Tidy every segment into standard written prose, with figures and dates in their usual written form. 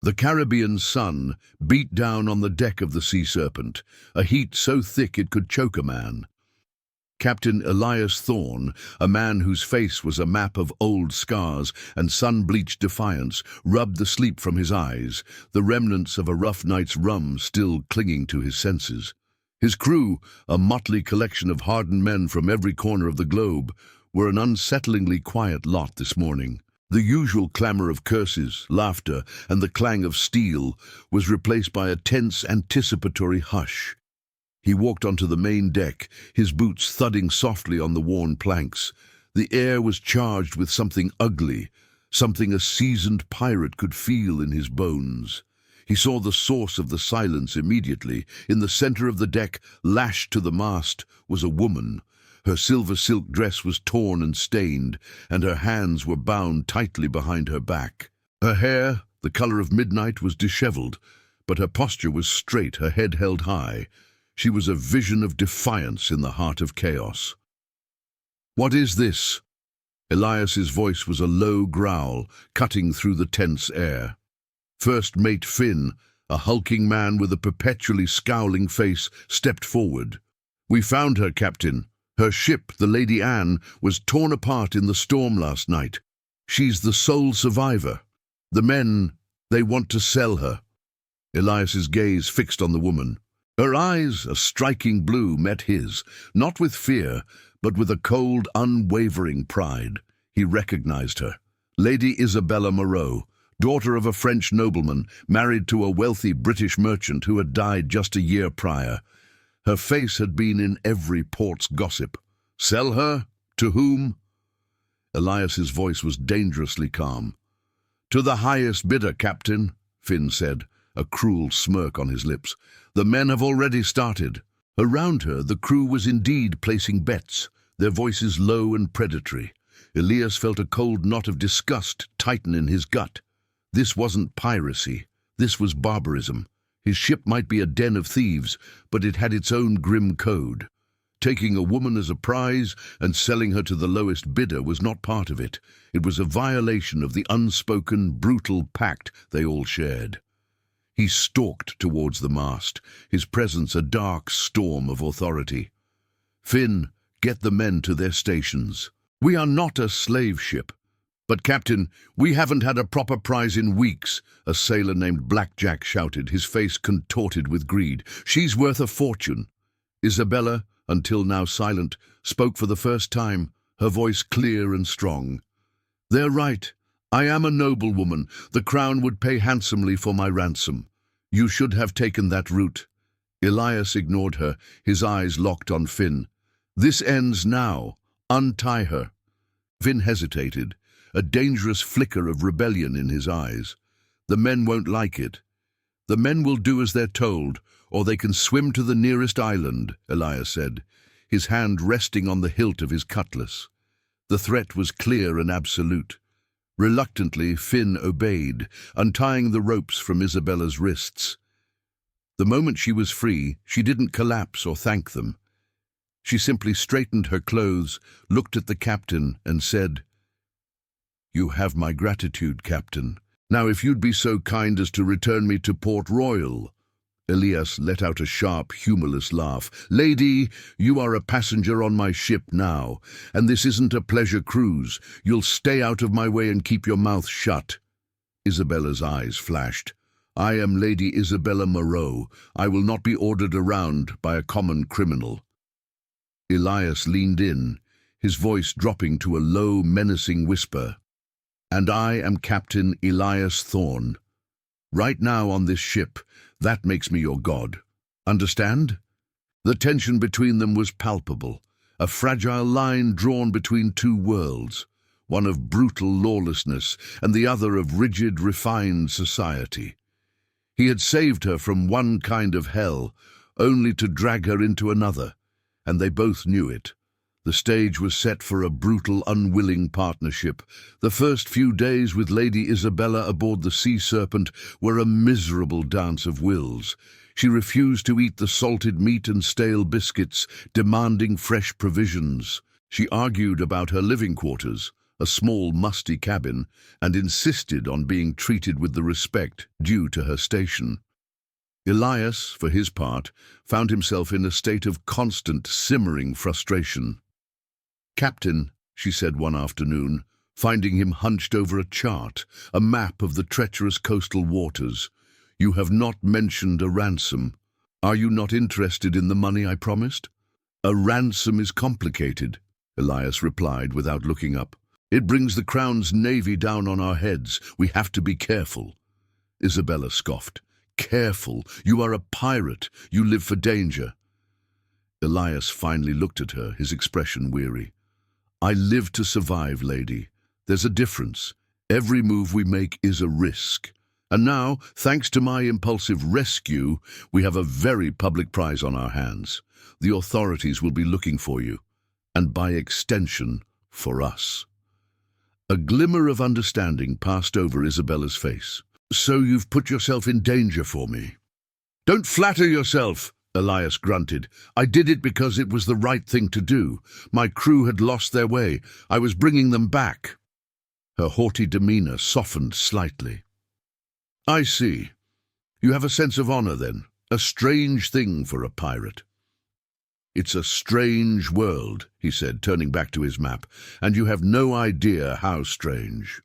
The Caribbean sun beat down on the deck of the Sea Serpent, a heat so thick it could choke a man. Captain Elias Thorne, a man whose face was a map of old scars and sun-bleached defiance, rubbed the sleep from his eyes, the remnants of a rough night's rum still clinging to his senses. His crew, a motley collection of hardened men from every corner of the globe, were an unsettlingly quiet lot this morning. The usual clamor of curses, laughter, and the clang of steel was replaced by a tense, anticipatory hush. He walked onto the main deck, his boots thudding softly on the worn planks. The air was charged with something ugly, something a seasoned pirate could feel in his bones. He saw the source of the silence immediately. In the center of the deck, lashed to the mast, was a woman. Her silver silk dress was torn and stained, and her hands were bound tightly behind her back. Her hair, the color of midnight, was disheveled, but her posture was straight, her head held high. She was a vision of defiance in the heart of chaos. "What is this?" Elias's voice was a low growl, cutting through the tense air. First Mate Finn, a hulking man with a perpetually scowling face, stepped forward. "We found her, Captain. Her ship, the Lady Anne, was torn apart in the storm last night. She's the sole survivor. The men, they want to sell her." Elias's gaze fixed on the woman. Her eyes, a striking blue, met his, not with fear, but with a cold, unwavering pride. He recognized her. Lady Isabella Moreau, daughter of a French nobleman, married to a wealthy British merchant who had died just a year prior. Her face had been in every port's gossip. Sell her? To whom? Elias's voice was dangerously calm. "To the highest bidder, Captain," Finn said, a cruel smirk on his lips. "The men have already started." Around her, the crew was indeed placing bets, their voices low and predatory. Elias felt a cold knot of disgust tighten in his gut. This wasn't piracy. This was barbarism. His ship might be a den of thieves, but it had its own grim code. Taking a woman as a prize and selling her to the lowest bidder was not part of it. It was a violation of the unspoken, brutal pact they all shared. He stalked towards the mast, his presence a dark storm of authority. "Finn, get the men to their stations. We are not a slave ship." "But, Captain, we haven't had a proper prize in weeks," a sailor named Blackjack shouted, his face contorted with greed. "She's worth a fortune." Isabella, until now silent, spoke for the first time, her voice clear and strong. "They're right. I am a noblewoman. The crown would pay handsomely for my ransom. You should have taken that route." Elias ignored her, his eyes locked on Finn. "This ends now. Untie her." Finn hesitated, a dangerous flicker of rebellion in his eyes. "The men won't like it." "The men will do as they're told, or they can swim to the nearest island," Elias said, his hand resting on the hilt of his cutlass. The threat was clear and absolute. Reluctantly, Finn obeyed, untying the ropes from Isabella's wrists. The moment she was free, she didn't collapse or thank them. She simply straightened her clothes, looked at the captain, and said, "You have my gratitude, Captain. Now if you'd be so kind as to return me to Port Royal." Elias let out a sharp, humorless laugh. "Lady, you are a passenger on my ship now, and this isn't a pleasure cruise. You'll stay out of my way and keep your mouth shut." Isabella's eyes flashed. "I am Lady Isabella Moreau. I will not be ordered around by a common criminal." Elias leaned in, his voice dropping to a low, menacing whisper. "And I am Captain Elias Thorne. Right now on this ship, that makes me your god. Understand?" The tension between them was palpable, a fragile line drawn between two worlds, one of brutal lawlessness and the other of rigid, refined society. He had saved her from one kind of hell, only to drag her into another, and they both knew it. The stage was set for a brutal, unwilling partnership. The first few days with Lady Isabella aboard the Sea Serpent were a miserable dance of wills. She refused to eat the salted meat and stale biscuits, demanding fresh provisions. She argued about her living quarters, a small musty cabin, and insisted on being treated with the respect due to her station. Elias, for his part, found himself in a state of constant simmering frustration. "Captain," she said one afternoon, finding him hunched over a chart, a map of the treacherous coastal waters, "you have not mentioned a ransom. Are you not interested in the money I promised?" "A ransom is complicated," Elias replied without looking up. "It brings the Crown's navy down on our heads. We have to be careful." Isabella scoffed. "Careful? You are a pirate. You live for danger." Elias finally looked at her, his expression weary. "I live to survive, lady. There's a difference. Every move we make is a risk. And now, thanks to my impulsive rescue, we have a very public prize on our hands. The authorities will be looking for you, and by extension, for us." A glimmer of understanding passed over Isabella's face. "So you've put yourself in danger for me?" "Don't flatter yourself," Elias grunted. "I did it because it was the right thing to do. My crew had lost their way. I was bringing them back." Her haughty demeanor softened slightly. "I see. You have a sense of honor, then. A strange thing for a pirate." "It's a strange world," he said, turning back to his map, "and you have no idea how strange."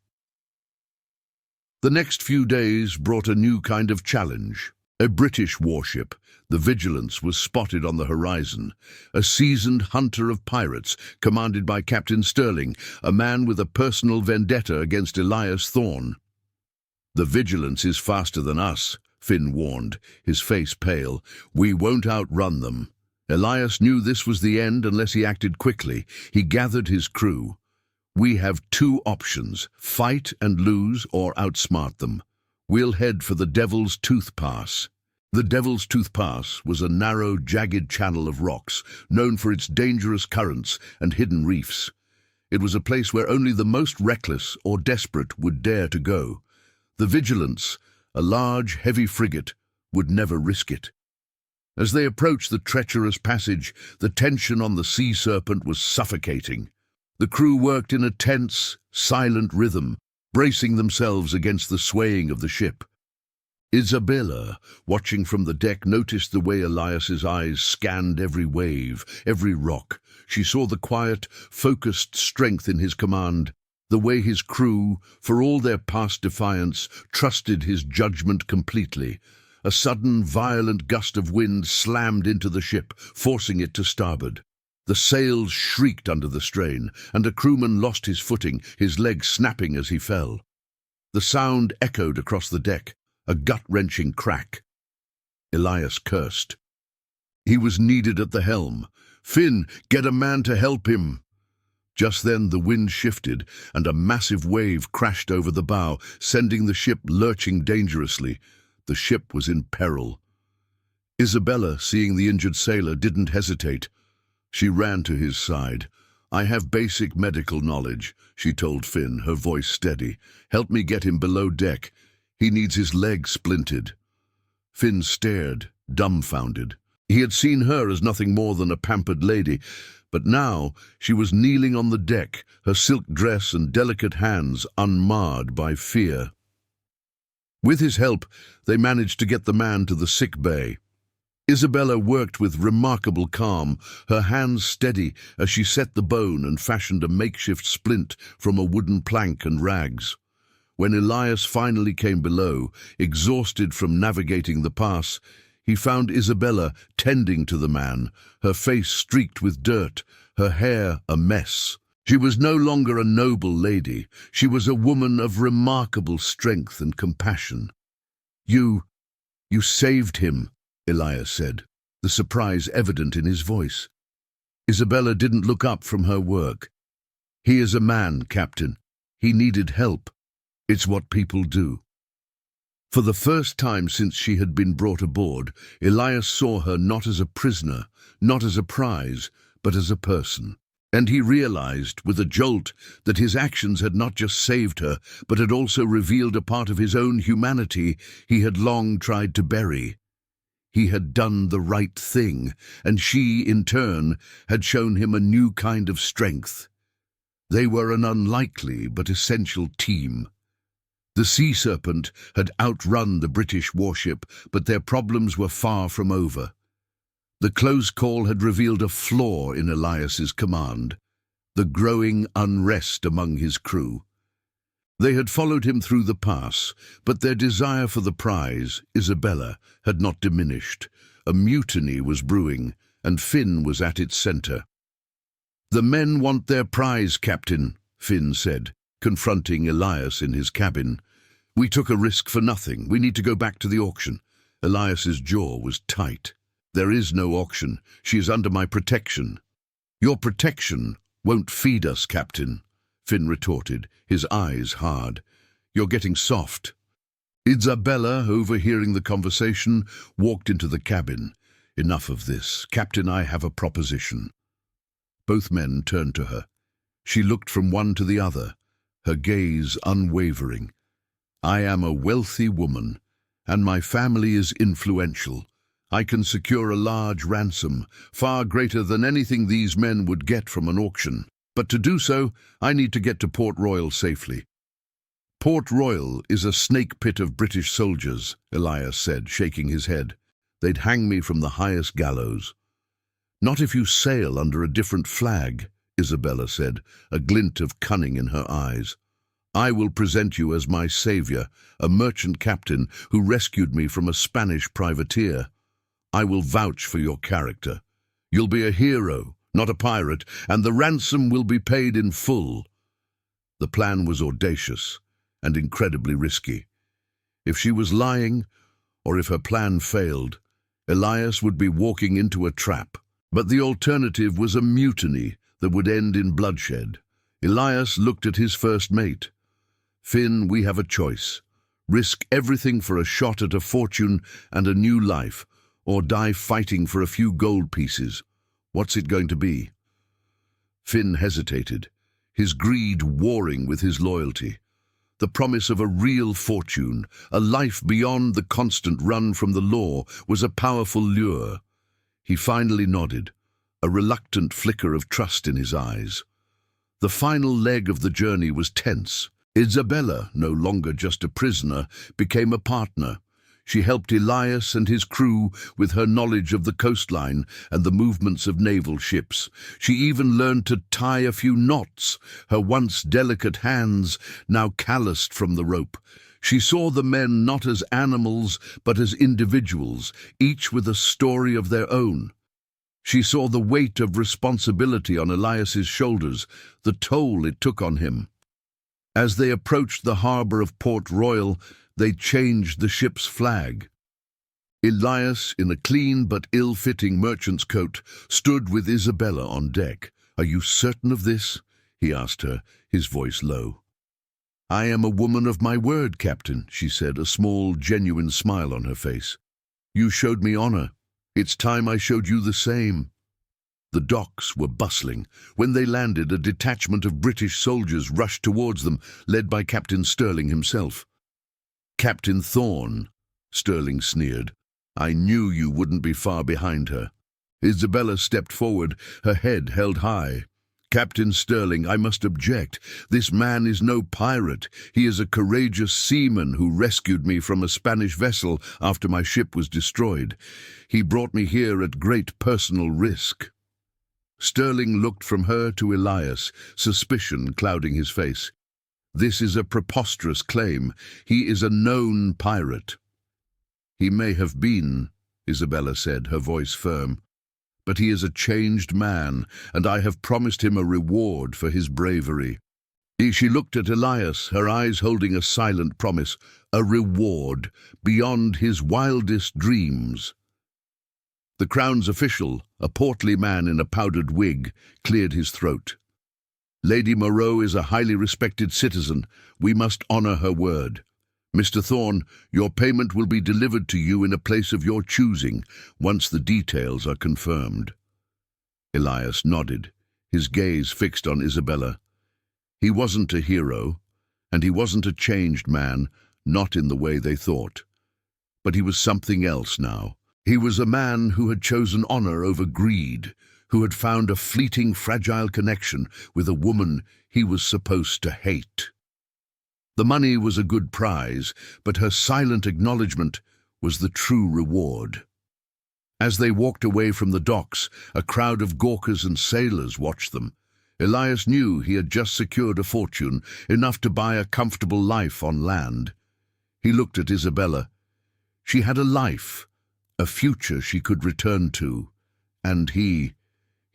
The next few days brought a new kind of challenge. A British warship, the Vigilance, was spotted on the horizon. A seasoned hunter of pirates, commanded by Captain Sterling, a man with a personal vendetta against Elias Thorne. "The Vigilance is faster than us," Finn warned, his face pale. "We won't outrun them." Elias knew this was the end unless he acted quickly. He gathered his crew. "We have two options, fight and lose or outsmart them. We'll head for the Devil's Tooth Pass." The Devil's Tooth Pass was a narrow, jagged channel of rocks, known for its dangerous currents and hidden reefs. It was a place where only the most reckless or desperate would dare to go. The Vigilance, a large, heavy frigate, would never risk it. As they approached the treacherous passage, the tension on the Sea Serpent was suffocating. The crew worked in a tense, silent rhythm, bracing themselves against the swaying of the ship. Isabella, watching from the deck, noticed the way Elias's eyes scanned every wave, every rock. She saw the quiet, focused strength in his command, the way his crew, for all their past defiance, trusted his judgment completely. A sudden, violent gust of wind slammed into the ship, forcing it to starboard. The sails shrieked under the strain, and a crewman lost his footing, his legs snapping as he fell. The sound echoed across the deck, a gut-wrenching crack. Elias cursed. He was needed at the helm. "Finn, get a man to help him." Just then the wind shifted, and a massive wave crashed over the bow, sending the ship lurching dangerously. The ship was in peril. Isabella, seeing the injured sailor, didn't hesitate. She ran to his side. "I have basic medical knowledge," she told Finn, her voice steady. "Help me get him below deck. He needs his leg splinted." Finn stared, dumbfounded. He had seen her as nothing more than a pampered lady, but now she was kneeling on the deck, her silk dress and delicate hands unmarred by fear. With his help, they managed to get the man to the sick bay. Isabella worked with remarkable calm, her hands steady as she set the bone and fashioned a makeshift splint from a wooden plank and rags. When Elias finally came below, exhausted from navigating the pass, he found Isabella tending to the man, her face streaked with dirt, her hair a mess. She was no longer a noble lady. She was a woman of remarkable strength and compassion. You saved him," Elias said, the surprise evident in his voice. Isabella didn't look up from her work. "He is a man, Captain. He needed help. It's what people do." For the first time since she had been brought aboard, Elias saw her not as a prisoner, not as a prize, but as a person. And he realized, with a jolt, that his actions had not just saved her, but had also revealed a part of his own humanity he had long tried to bury. He had done the right thing, and she, in turn, had shown him a new kind of strength. They were an unlikely but essential team. The Sea Serpent had outrun the British warship, but their problems were far from over. The close call had revealed a flaw in Elias's command, the growing unrest among his crew. They had followed him through the pass, but their desire for the prize, Isabella, had not diminished. A mutiny was brewing, and Finn was at its center. "The men want their prize, Captain," Finn said, confronting Elias in his cabin. "We took a risk for nothing. We need to go back to the auction." Elias's jaw was tight. "There is no auction. She is under my protection." "Your protection won't feed us, Captain," Finn retorted, his eyes hard. "You're getting soft." Isabella, overhearing the conversation, walked into the cabin. "Enough of this. Captain, I have a proposition." Both men turned to her. She looked from one to the other, her gaze unwavering. "I am a wealthy woman, and my family is influential. I can secure a large ransom, far greater than anything these men would get from an auction. But to do so, I need to get to Port Royal safely." "Port Royal is a snake pit of British soldiers," Elias said, shaking his head. "They'd hang me from the highest gallows." "Not if you sail under a different flag," Isabella said, a glint of cunning in her eyes. "I will present you as my savior, a merchant captain who rescued me from a Spanish privateer. I will vouch for your character. You'll be a hero, not a pirate, and the ransom will be paid in full." The plan was audacious and incredibly risky. If she was lying, or if her plan failed, Elias would be walking into a trap. But the alternative was a mutiny that would end in bloodshed. Elias looked at his first mate. "Finn, we have a choice. Risk everything for a shot at a fortune and a new life, or die fighting for a few gold pieces. What's it going to be?" Finn hesitated, his greed warring with his loyalty. The promise of a real fortune, a life beyond the constant run from the law, was a powerful lure. He finally nodded, a reluctant flicker of trust in his eyes. The final leg of the journey was tense. Isabella, no longer just a prisoner, became a partner. She helped Elias and his crew with her knowledge of the coastline and the movements of naval ships. She even learned to tie a few knots, her once delicate hands now calloused from the rope. She saw the men not as animals, but as individuals, each with a story of their own. She saw the weight of responsibility on Elias's shoulders, the toll it took on him. As they approached the harbour of Port Royal, they changed the ship's flag. Elias, in a clean but ill-fitting merchant's coat, stood with Isabella on deck. "Are you certain of this?" he asked her, his voice low. "I am a woman of my word, Captain," she said, a small, genuine smile on her face. "You showed me honour. It's time I showed you the same." The docks were bustling. When they landed, a detachment of British soldiers rushed towards them, led by Captain Sterling himself. "Captain Thorne," Sterling sneered. "I knew you wouldn't be far behind her." Isabella stepped forward, her head held high. "Captain Sterling, I must object. This man is no pirate. He is a courageous seaman who rescued me from a Spanish vessel after my ship was destroyed. He brought me here at great personal risk." Sterling looked from her to Elias, suspicion clouding his face. "This is a preposterous claim. He is a known pirate." "He may have been," Isabella said, her voice firm. "But he is a changed man, and I have promised him a reward for his bravery." She looked at Elias, her eyes holding a silent promise, a reward beyond his wildest dreams. The Crown's official, a portly man in a powdered wig, cleared his throat. "Lady Moreau is a highly respected citizen. We must honour her word. Mr. Thorne, your payment will be delivered to you in a place of your choosing, once the details are confirmed." Elias nodded, his gaze fixed on Isabella. He wasn't a hero, and he wasn't a changed man, not in the way they thought. But he was something else now. He was a man who had chosen honour over greed, who had found a fleeting, fragile connection with a woman he was supposed to hate. The money was a good prize, but her silent acknowledgement was the true reward. As they walked away from the docks, a crowd of gawkers and sailors watched them. Elias knew he had just secured a fortune, enough to buy a comfortable life on land. He looked at Isabella. She had a life, a future she could return to. And he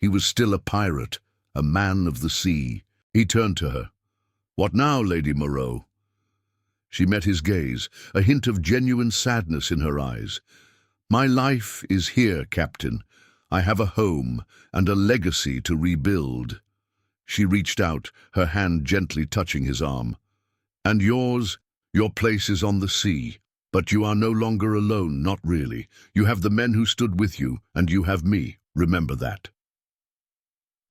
was still a pirate, a man of the sea. He turned to her. "What now, Lady Moreau?" She met his gaze, a hint of genuine sadness in her eyes. "My life is here, Captain. I have a home and a legacy to rebuild." She reached out, her hand gently touching his arm. "And yours? Your place is on the sea. But you are no longer alone, not really. You have the men who stood with you, and you have me. Remember that."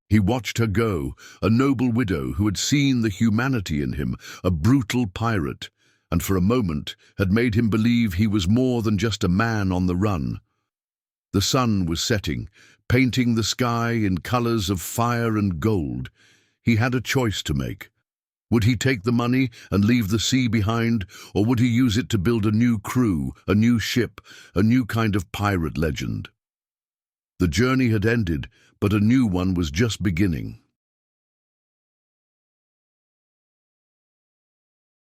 He watched her go, a noble widow who had seen the humanity in him, a brutal pirate, and for a moment had made him believe he was more than just a man on the run. The sun was setting, painting the sky in colors of fire and gold. He had a choice to make. Would he take the money and leave the sea behind, or would he use it to build a new crew, a new ship, a new kind of pirate legend? The journey had ended, but a new one was just beginning.